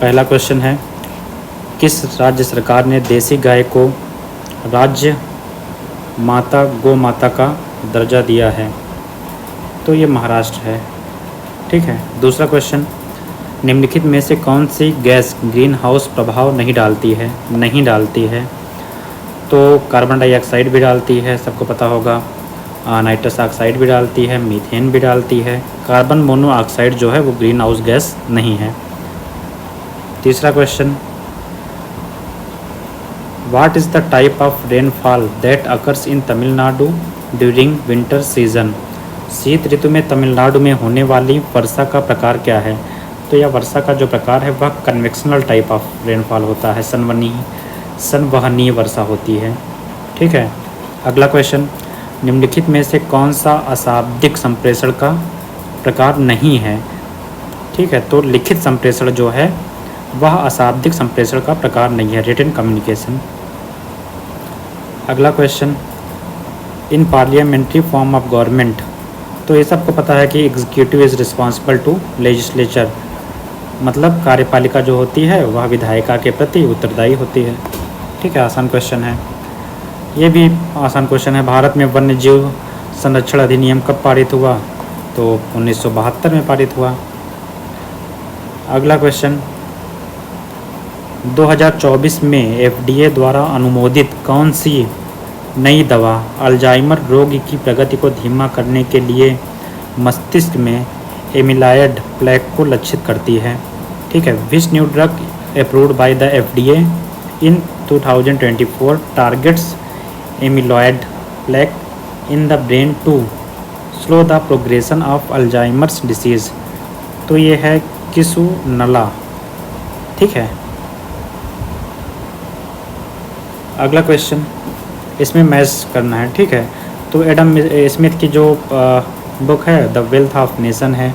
पहला क्वेश्चन है, किस राज्य सरकार ने देसी गाय को राज्य माता गौ माता का दर्जा दिया है? तो ये महाराष्ट्र है। ठीक है। दूसरा क्वेश्चन, निम्नलिखित में से कौन सी गैस ग्रीन हाउस प्रभाव नहीं डालती है? तो कार्बन डाइऑक्साइड भी डालती है, सबको पता होगा, नाइट्रस ऑक्साइड भी डालती है, मीथेन भी डालती है। कार्बन मोनोऑक्साइड जो है वो ग्रीन हाउस गैस नहीं है। तीसरा question, what is the type of rainfall that occurs in Tamil Nadu during winter season? शीत ऋतु में तमिलनाडु में होने वाली वर्षा का प्रकार क्या है? तो यह वर्षा का जो प्रकार है वह कन्वेक्शनल टाइप ऑफ रेनफॉल होता है, संवहनीय वर्षा होती है। ठीक है। अगला क्वेश्चन, निम्नलिखित में से कौन सा अशाब्दिक संप्रेषण का प्रकार नहीं है? ठीक है। तो लिखित संप्रेषण जो है वह अशाब्दिक संप्रेषण का प्रकार नहीं है, रिटन कम्युनिकेशन। अगला question, in parliamentary form of government, तो ये सबको पता है कि executive is responsible to legislature, मतलब कार्यपालिका जो होती है वह विधायिका के प्रति उत्तरदायी होती है। ठीक है, आसान क्वेश्चन है। ये भी आसान क्वेश्चन है। भारत में वन्य जीव संरक्षण अधिनियम कब पारित हुआ? तो 1972 में पारित हुआ। अगला क्वेश्चन, 2024 में एफडीए द्वारा अनुमोदित कौन सी नई दवा अल्जाइमर रोग की प्रगति को धीमा करने के लिए मस्तिष्क में एमिलॉयड प्लेक को लक्षित करती है? ठीक है। Which new drug approved by the FDA in 2024 targets amyloid plaque in the brain to slow the progression of Alzheimer's disease? तो ये है किसुनला। ठीक है। अगला क्वेश्चन, इसमें मैच करना है। ठीक है। तो एडम स्मिथ की जो बुक है द वेल्थ ऑफ नेशन है,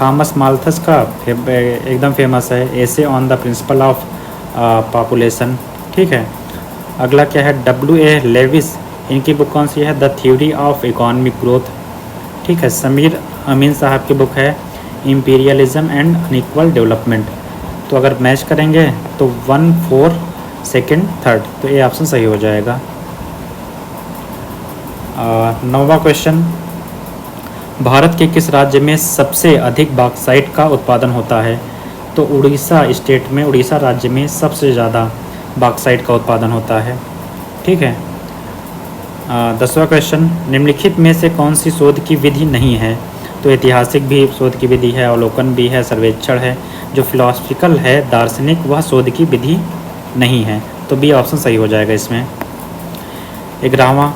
थॉमस माल्थस का एकदम फेमस है essay on the principle of population. ठीक है। अगला क्या है, W.A. लेविस, इनकी बुक कौन सी है? The theory of economic growth. ठीक है। समीर अमीन साहब की बुक है इम्पीरियलिज्म एंड अनइक्वल डेवलपमेंट। तो अगर मैच करेंगे तो 1, 4, 2, 3, तो ये ऑप्शन सही हो जाएगा। 9वां क्वेश्चन, भारत के किस राज्य में सबसे अधिक बॉक्साइट का उत्पादन होता है? तो उड़ीसा स्टेट में, उड़ीसा राज्य में सबसे ज़्यादा बॉक्साइट का उत्पादन होता है। ठीक है। 10वां क्वेश्चन, निम्नलिखित में से कौन सी शोध की विधि नहीं है? तो ऐतिहासिक भी शोध की विधि है, अवलोकन भी है, सर्वेक्षण है। जो फिलोसफिकल है, दार्शनिक, वह शोध की विधि नहीं है। तो बी ऑप्शन सही हो जाएगा इसमें। 11वां,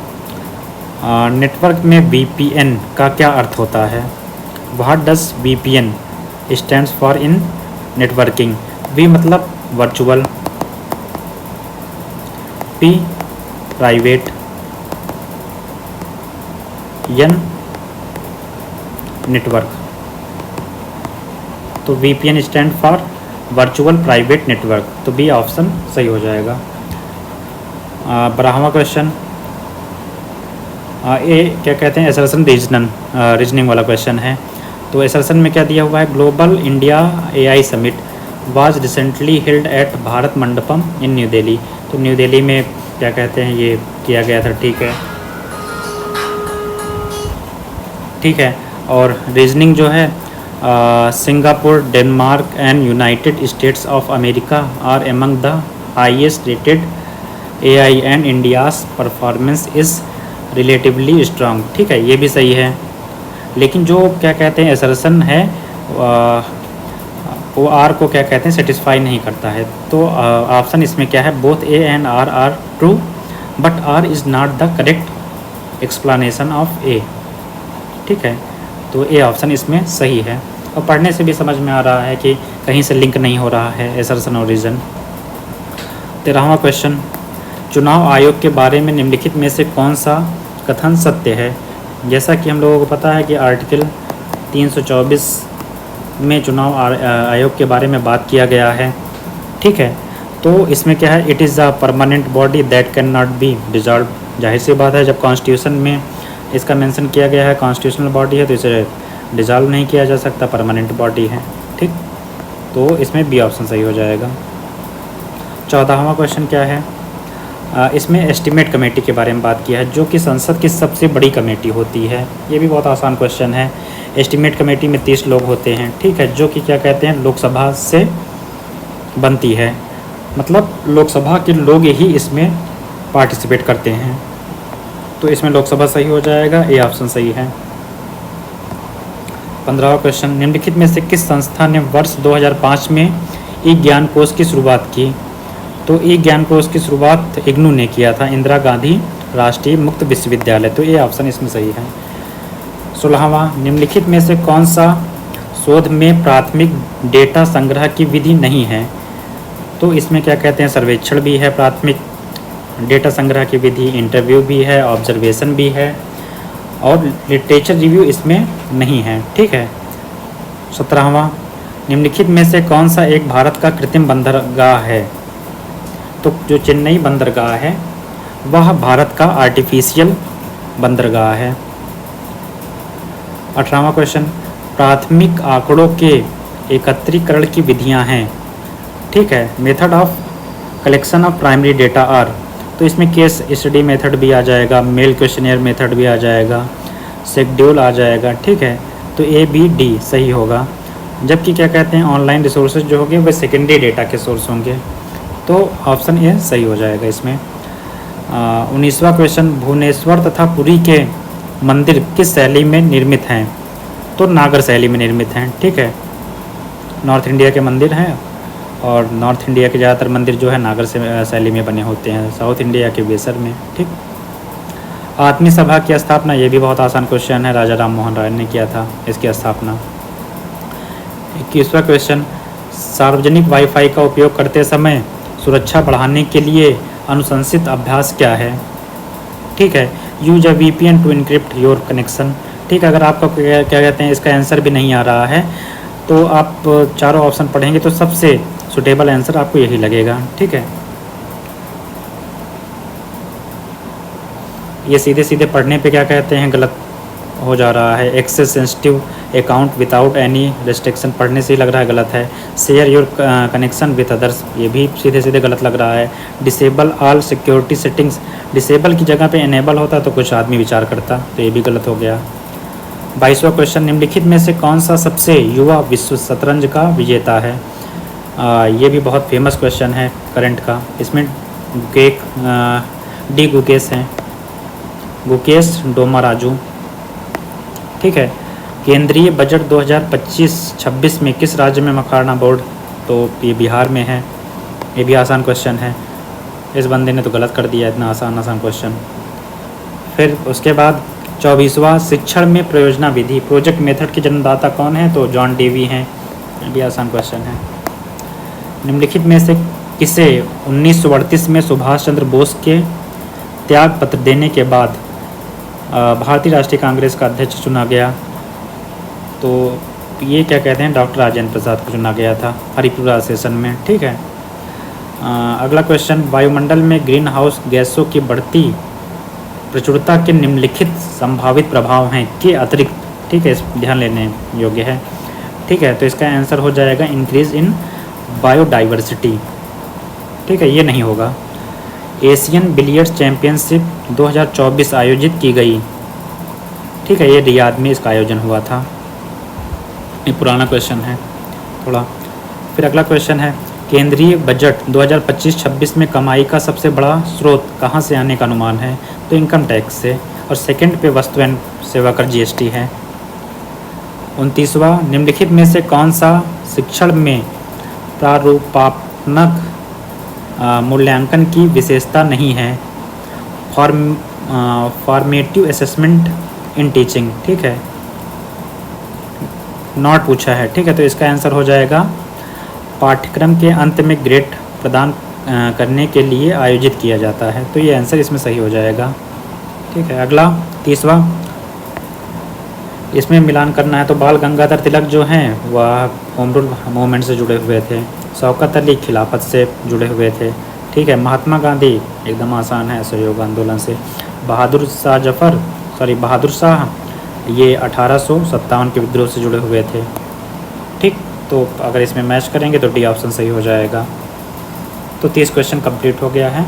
नेटवर्क में VPN का क्या अर्थ होता है? What does VPN stands for in networking? V मतलब virtual, P private, N network. तो VPN stand for virtual private network. तो बी ऑप्शन सही हो जाएगा। 12वां क्वेश्चन, ये क्या कहते हैं, असर्शन रीजनिंग वाला क्वेश्चन है। तो असर्शन में क्या दिया हुआ है, global India AI summit was recently held at Bharat Mandapam in new Delhi. तो न्यू दिल्ली में क्या कहते हैं ये किया गया था। ठीक है। ठीक है। और रीजनिंग जो है, Singapore, Denmark and United States of America are among the highest rated AI and India's performance is relatively strong. ठीक है, ये भी सही है। लेकिन जो क्या कहते हैं असर्शन है वो आर को क्या कहते हैं सेटिस्फाई नहीं करता है। तो ऑप्शन इसमें क्या है, both A and R are true but R is not the correct explanation of A। ठीक है। तो ए ऑप्शन इसमें सही है। और पढ़ने से भी समझ में आ रहा है कि कहीं से लिंक नहीं हो रहा है असर्शन और रीज़न। 13वां क्वेश्चन, चुनाव आयोग के बारे में निम्नलिखित में से कौन सा कथन सत्य है? जैसा कि हम लोगों को पता है कि आर्टिकल 324 में चुनाव आयोग के बारे में बात किया गया है। ठीक है। तो इसमें क्या है, it is a permanent body that can not be dissolve. जाहिर सी बात है, जब कॉन्स्टिट्यूशन में इसका मेंशन किया गया है कॉन्स्टिट्यूशनल बॉडी है तो इसे डिजॉल्व नहीं किया जा सकता, परमानेंट बॉडी है। ठीक। तो इसमें बी ऑप्शन सही हो जाएगा। 14वां क्वेश्चन क्या है, इसमें एस्टिमेट कमेटी के बारे में बात किया है, जो कि संसद की सबसे बड़ी कमेटी होती है। ये भी बहुत आसान क्वेश्चन है। एस्टिमेट कमेटी में 30 लोग होते हैं, ठीक है, जो कि क्या कहते हैं, लोकसभा से बनती है, मतलब लोकसभा के लोग ही इसमें पार्टिसिपेट करते हैं। तो इसमें लोकसभा सही हो जाएगा, ए ऑप्शन सही है। 15वां क्वेश्चन, निम्नलिखित में से किस संस्था ने वर्ष 2005 में ई ज्ञान कोश की शुरुआत की? तो ई ज्ञान कोश की शुरुआत इग्नू ने किया था, इंदिरा गांधी राष्ट्रीय मुक्त विश्वविद्यालय। तो ये ऑप्शन इसमें सही है। 16वां, निम्नलिखित में से कौन सा शोध में प्राथमिक डेटा संग्रह की विधि नहीं है? तो इसमें क्या कहते हैं, सर्वेक्षण भी है, प्राथमिक डेटा संग्रह की विधि, इंटरव्यू भी है, ऑब्जर्वेशन भी है, और लिटरेचर रिव्यू इसमें नहीं है, ठीक है। 17वां, निम्नलिखित में से कौन सा एक भारत का कृत्रिम बंदरगाह है? तो जो चेन्नई बंदरगाह है वह भारत का आर्टिफिशियल बंदरगाह है। 18वां क्वेश्चन, प्राथमिक आंकड़ों के एकत्रीकरण की विधियां हैं, ठीक है, method of collection of primary data are. तो इसमें केस स्टडी मेथड भी आ जाएगा, मेल क्वेश्चनियर मेथड भी आ जाएगा, शेड्यूल आ जाएगा, ठीक है। तो ए बी डी सही होगा। जबकि क्या कहते हैं, ऑनलाइन रिसोर्सेज जो होंगे वे सेकेंडरी डेटा के सोर्स होंगे। तो ऑप्शन ए सही हो जाएगा इसमें। 19वां क्वेश्चन, भुवनेश्वर तथा पुरी के मंदिर किस शैली में निर्मित हैं? तो नागर शैली में निर्मित हैं, ठीक है। नॉर्थ इंडिया के मंदिर हैं, और नॉर्थ इंडिया के ज़्यादातर मंदिर जो है नागर शैली में बने होते हैं, साउथ इंडिया के बेसर में, ठीक। आत्मीय सभा की स्थापना, ये भी बहुत आसान क्वेश्चन है, राजा राम मोहन राय ने किया था इसकी स्थापना। 21वां क्वेश्चन, सार्वजनिक वाईफाई का उपयोग करते समय सुरक्षा बढ़ाने के लिए अनुशंसित अभ्यास क्या है? ठीक है, use a VPN to encrypt your connection. ठीक है, अगर आपका क्या कहते हैं इसका आंसर भी नहीं आ रहा है तो आप चारों ऑप्शन पढ़ेंगे तो सबसे सुटेबल आंसर आपको यही लगेगा, ठीक है। ये सीधे सीधे पढ़ने पे क्या कहते हैं गलत हो जा रहा है। Access sensitive account without any restriction, पढ़ने से ही लग रहा है गलत है। Share your connection with others, ये भी सीधे सीधे गलत लग रहा है। Disable all security settings, disable की जगह पे इनेबल होता तो कुछ आदमी विचार करता, तो ये भी गलत हो गया। 22वां क्वेश्चन, निम्नलिखित में से कौन सा सबसे युवा विश्व शतरंज का विजेता है? ये भी बहुत फेमस क्वेश्चन है करंट का। इसमें डी गुकेश हैं, गुकेश डोमाराजू, ठीक है। केंद्रीय बजट 2025-26 में किस राज्य में मखाना बोर्ड? तो ये बिहार में है। ये भी आसान क्वेश्चन है, इस बंदे ने तो गलत कर दिया इतना आसान क्वेश्चन। फिर उसके बाद 24वां, शिक्षण में प्रयोजना विधि प्रोजेक्ट मेथड के जन्मदाता कौन है? तो जॉन डेवी हैं। ये भी आसान क्वेश्चन है। निम्नलिखित में से किसे 1938 में सुभाष चंद्र बोस के त्याग पत्र देने के बाद भारतीय राष्ट्रीय कांग्रेस का अध्यक्ष चुना गया? तो ये क्या कहते हैं डॉक्टर राजेंद्र प्रसाद को चुना गया था हरिपुरा सेशन में, ठीक है। अगला क्वेश्चन, वायुमंडल में ग्रीन हाउस गैसों की बढ़ती प्रचुरता के निम्नलिखित संभावित प्रभाव हैं के अतिरिक्त, ठीक है, ध्यान लेने योग्य है, ठीक है। तो इसका आंसर हो जाएगा इंक्रीज इन बायोडाइवर्सिटी, ठीक है, ये नहीं होगा। एशियन बिलियर्ड्स चैम्पियनशिप 2024 आयोजित की गई, ठीक है, ये रियाद में इसका आयोजन हुआ था। ये पुराना क्वेश्चन है थोड़ा। फिर अगला क्वेश्चन है, केंद्रीय बजट 2025-26 में कमाई का सबसे बड़ा स्रोत कहाँ से आने का अनुमान है? तो इनकम टैक्स से, और सेकंड पे वस्तु एवं सेवा कर GST है। 29वां, निम्नलिखित में से कौन सा शिक्षण में प्रारूपात्मक मूल्यांकन की विशेषता नहीं है? फॉर्मेटिव असेसमेंट इन टीचिंग, ठीक है, नॉट पूछा है, ठीक है। तो इसका आंसर हो जाएगा पाठ्यक्रम के अंत में ग्रेड प्रदान करने के लिए आयोजित किया जाता है। तो ये आंसर इसमें सही हो जाएगा, ठीक है। अगला 30वां, इसमें मिलान करना है। तो बाल गंगाधर तिलक जो हैं वह होम रूल मूवमेंट से जुड़े हुए थे। शौकत अली खिलाफत से जुड़े हुए थे, ठीक है। महात्मा गांधी एकदम आसान है, असहयोग आंदोलन से। बहादुर शाह ये 1857 के विद्रोह से जुड़े हुए थे, ठीक। तो अगर इसमें मैच करेंगे तो डी ऑप्शन सही हो जाएगा। तो 30 क्वेश्चन कंप्लीट हो गया है।